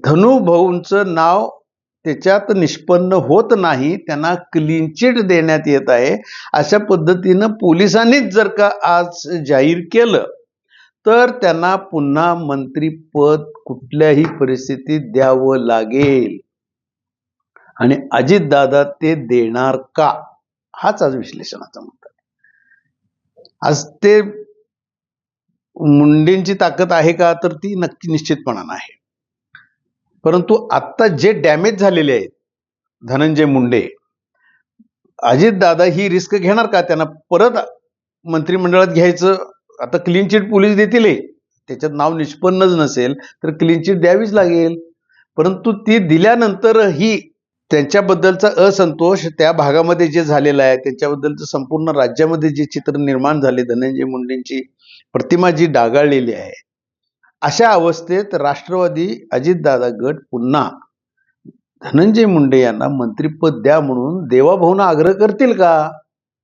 धनुभाऊंचं नाव त्याच्यात निष्पन्न होत नाही, त्यांना क्लीन चिट देण्यात येत आहे. अशा पद्धतीनं पोलिसांनीच जर का आज जाहीर केलं तर त्यांना पुन्हा मंत्रीपद कुठल्याही परिस्थितीत द्यावं लागेल. आणि अजितदादा ते देणार का, हाच आज विश्लेषणाचा मुद्दा आहे. आज ते मुंडेंची ताकद आहे का, तर ती नक्की निश्चितपणानं आहे. परंतु आता जे डॅमेज झालेले आहेत धनंजय मुंडे, अजितदादा ही रिस्क घेणार का? त्यांना परत मंत्रिमंडळात घ्यायचं, आता क्लीन चिट पोलीस देतील, त्याच्यात नाव निष्पन्नच नसेल तर क्लीन चिट द्यावीच लागेल. परंतु ती दिल्यानंतरही त्यांच्याबद्दलचा असंतोष त्या भागामध्ये जे झालेला आहे, त्यांच्याबद्दलचं संपूर्ण राज्यामध्ये जे चित्र निर्माण झाले, धनंजय मुंडेंची प्रतिमा जी डागाळलेली आहे, अशा अवस्थेत राष्ट्रवादी अजितदादा गट पुन्हा धनंजय मुंडे यांना मंत्रिपद द्या म्हणून देवाभाऊंना आग्रह करतील का?